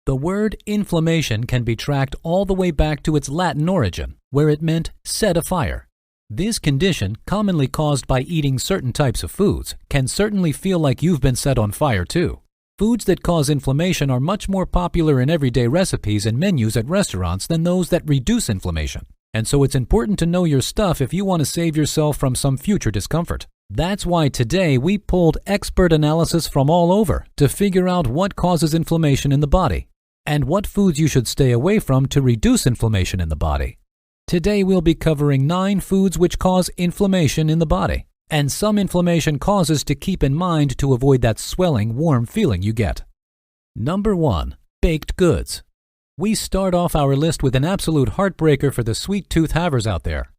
The word inflammation can be tracked all the way back to its Latin origin, where it meant set afire. This condition, commonly caused by eating certain types of foods, can certainly feel like you've been set on fire too. Foods that cause inflammation are much more popular in everyday recipes and menus at restaurants than those that reduce inflammation. And so it's important to know your stuff if you want to save yourself from some future discomfort. That's why today we pulled expert analysis from all over to figure out what causes inflammation in the body and what foods you should stay away from to reduce inflammation in the body. Today we'll be covering 9 foods which cause inflammation in the body and some inflammation causes to keep in mind to avoid that swelling, warm feeling you get. Number 1. Baked goods. We start off our list with an absolute heartbreaker for the sweet tooth havers out there.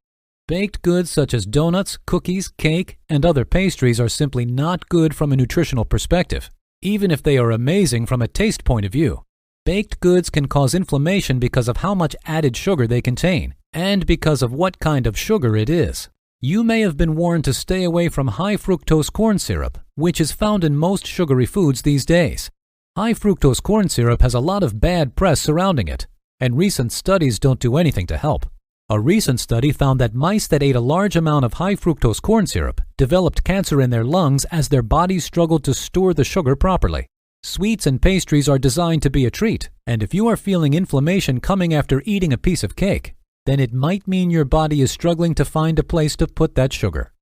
Baked goods such as donuts, cookies, cake, and other pastries are simply not good from a nutritional perspective, even if they are amazing from a taste point of view. Baked goods can cause inflammation because of how much added sugar they contain, and because of what kind of sugar it is. You may have been warned to stay away from high fructose corn syrup, which is found in most sugary foods these days. High fructose corn syrup has a lot of bad press surrounding it, and recent studies don't do anything to help. A recent study found that mice that ate a large amount of high fructose corn syrup developed cancer in their lungs as their bodies struggled to store the sugar properly. Sweets and pastries are designed to be a treat, and if you are feeling inflammation coming after eating a piece of cake, then it might mean your body is struggling to find a place to put that sugar.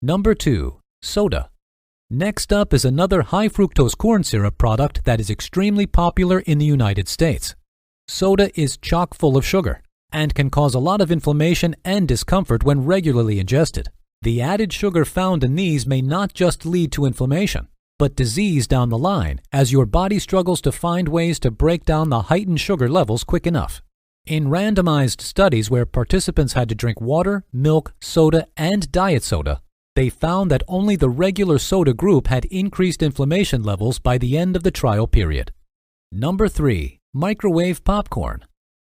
Number 2. Soda. Next up is another high fructose corn syrup product that is extremely popular in the United States. Soda is chock full of sugar and can cause a lot of inflammation and discomfort when regularly ingested. The added sugar found in these may not just lead to inflammation, but disease down the line as your body struggles to find ways to break down the heightened sugar levels quick enough. In randomized studies where participants had to drink water, milk, soda, and diet soda, they found that only the regular soda group had increased inflammation levels by the end of the trial period. Number 3. Microwave popcorn.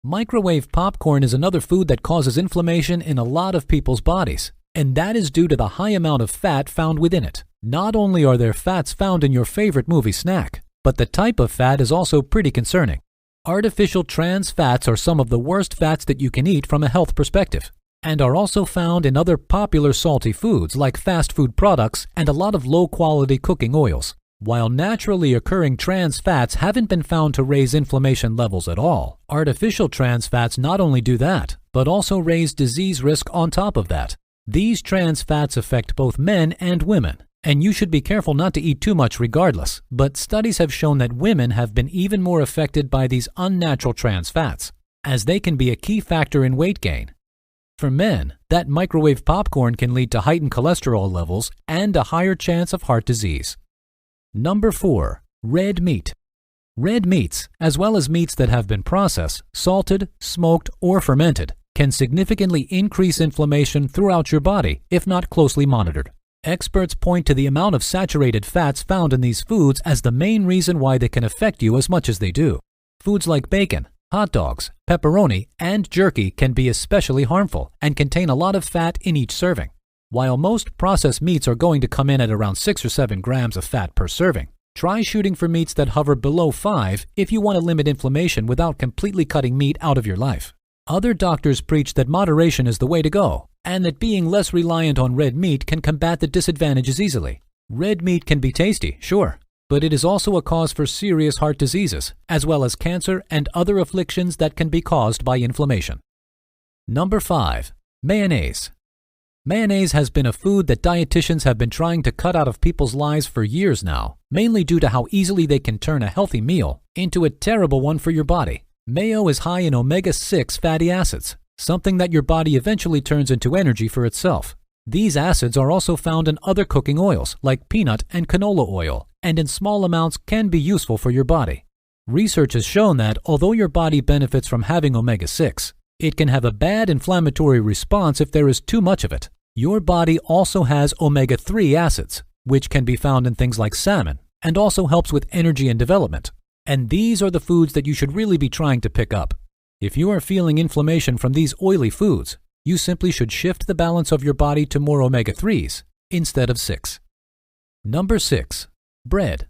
Microwave popcorn is another food that causes inflammation in a lot of people's bodies, and that is due to the high amount of fat found within it. Not only are there fats found in your favorite movie snack, but the type of fat is also pretty concerning. Artificial trans fats are some of the worst fats that you can eat from a health perspective, and are also found in other popular salty foods like fast food products and a lot of low-quality cooking oils. While naturally occurring trans fats haven't been found to raise inflammation levels at all, artificial trans fats not only do that, but also raise disease risk on top of that. These trans fats affect both men and women, and you should be careful not to eat too much regardless, but studies have shown that women have been even more affected by these unnatural trans fats, as they can be a key factor in weight gain. For men, that microwave popcorn can lead to heightened cholesterol levels and a higher chance of heart disease. Number 4. Red meat. Red meats, as well as meats that have been processed, salted, smoked, or fermented, can significantly increase inflammation throughout your body if not closely monitored. Experts point to the amount of saturated fats found in these foods as the main reason why they can affect you as much as they do. Foods like bacon, hot dogs, pepperoni, and jerky can be especially harmful and contain a lot of fat in each serving. While most processed meats are going to come in at around 6 or 7 grams of fat per serving, try shooting for meats that hover below 5 if you want to limit inflammation without completely cutting meat out of your life. Other doctors preach that moderation is the way to go, and that being less reliant on red meat can combat the disadvantages easily. Red meat can be tasty, sure, but it is also a cause for serious heart diseases, as well as cancer and other afflictions that can be caused by inflammation. Number 5. Mayonnaise. Mayonnaise has been a food that dietitians have been trying to cut out of people's lives for years now, mainly due to how easily they can turn a healthy meal into a terrible one for your body. Mayo is high in omega-6 fatty acids, something that your body eventually turns into energy for itself. These acids are also found in other cooking oils like peanut and canola oil, and in small amounts can be useful for your body. Research has shown that although your body benefits from having omega-6, it can have a bad inflammatory response if there is too much of it. Your body also has omega-3 acids, which can be found in things like salmon, and also helps with energy and development. And these are the foods that you should really be trying to pick up. If you are feeling inflammation from these oily foods, you simply should shift the balance of your body to more omega-3s instead of 6. Number 6. Bread.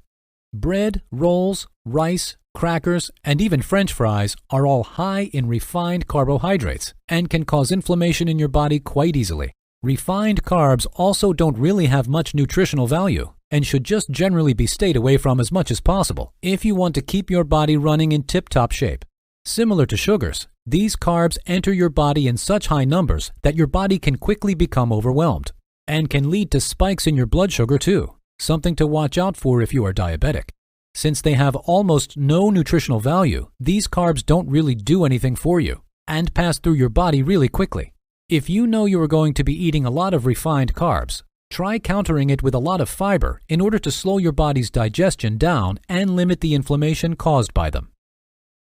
Bread, rolls, Rice, crackers, and even French fries are all high in refined carbohydrates and can cause inflammation in your body quite easily. Refined carbs also don't really have much nutritional value and should just generally be stayed away from as much as possible if you want to keep your body running in tip-top shape. Similar to sugars, these carbs enter your body in such high numbers that your body can quickly become overwhelmed and can lead to spikes in your blood sugar too, something to watch out for if you are diabetic. Since they have almost no nutritional value, these carbs don't really do anything for you and pass through your body really quickly. If you know you are going to be eating a lot of refined carbs, try countering it with a lot of fiber in order to slow your body's digestion down and limit the inflammation caused by them.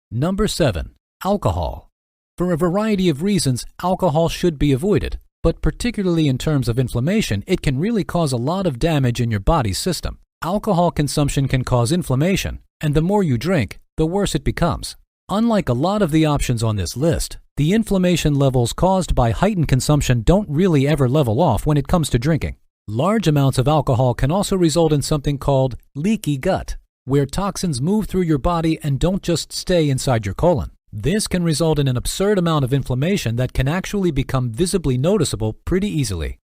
Number 7. Alcohol. For a variety of reasons, alcohol should be avoided, but particularly in terms of inflammation, it can really cause a lot of damage in your body's system. Alcohol consumption can cause inflammation, and the more you drink, the worse it becomes. Unlike a lot of the options on this list, the inflammation levels caused by heightened consumption don't really ever level off when it comes to drinking. Large amounts of alcohol can also result in something called leaky gut, where toxins move through your body and don't just stay inside your colon. This can result in an absurd amount of inflammation that can actually become visibly noticeable pretty easily.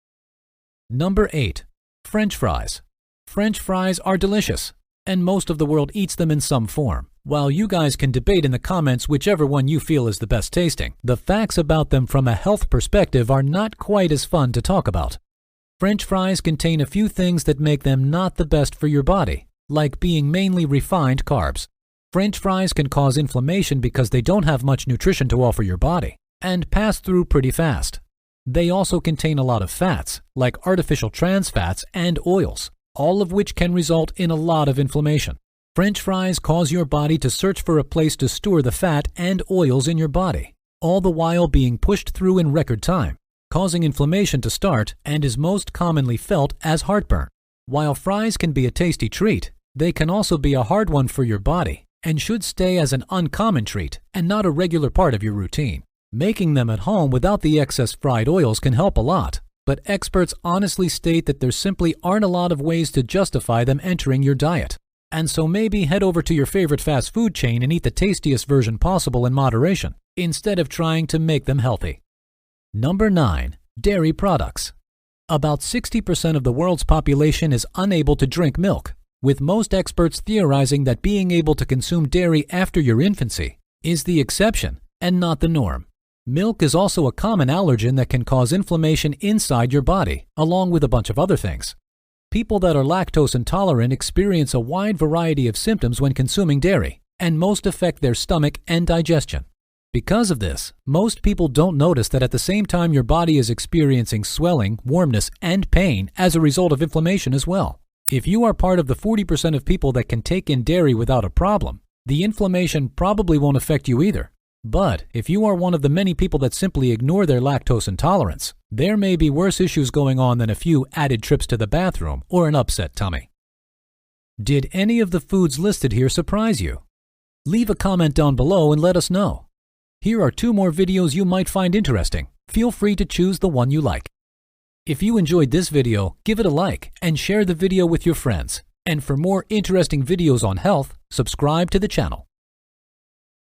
Number 8. French fries. French fries are delicious, and most of the world eats them in some form. While you guys can debate in the comments whichever one you feel is the best tasting, the facts about them from a health perspective are not quite as fun to talk about. French fries contain a few things that make them not the best for your body, like being mainly refined carbs. French fries can cause inflammation because they don't have much nutrition to offer your body and pass through pretty fast. They also contain a lot of fats, like artificial trans fats and oils, all of which can result in a lot of inflammation. French fries cause your body to search for a place to store the fat and oils in your body, all the while being pushed through in record time, causing inflammation to start and is most commonly felt as heartburn. While fries can be a tasty treat, they can also be a hard one for your body and should stay as an uncommon treat and not a regular part of your routine. Making them at home without the excess fried oils can help a lot, but experts honestly state that there simply aren't a lot of ways to justify them entering your diet. And so maybe head over to your favorite fast food chain and eat the tastiest version possible in moderation, instead of trying to make them healthy. Number 9. Dairy products. About 60% of the world's population is unable to drink milk, with most experts theorizing that being able to consume dairy after your infancy is the exception and not the norm. Milk is also a common allergen that can cause inflammation inside your body, along with a bunch of other things. People that are lactose intolerant experience a wide variety of symptoms when consuming dairy, and most affect their stomach and digestion. Because of this, most people don't notice that at the same time your body is experiencing swelling, warmness, and pain as a result of inflammation as well. If you are part of the 40% of people that can take in dairy without a problem, the inflammation probably won't affect you either. But if you are one of the many people that simply ignore their lactose intolerance, there may be worse issues going on than a few added trips to the bathroom or an upset tummy. Did any of the foods listed here surprise you? Leave a comment down below and let us know. Here are 2 more videos you might find interesting. Feel free to choose the one you like. If you enjoyed this video, give it a like and share the video with your friends. And for more interesting videos on health, subscribe to the channel.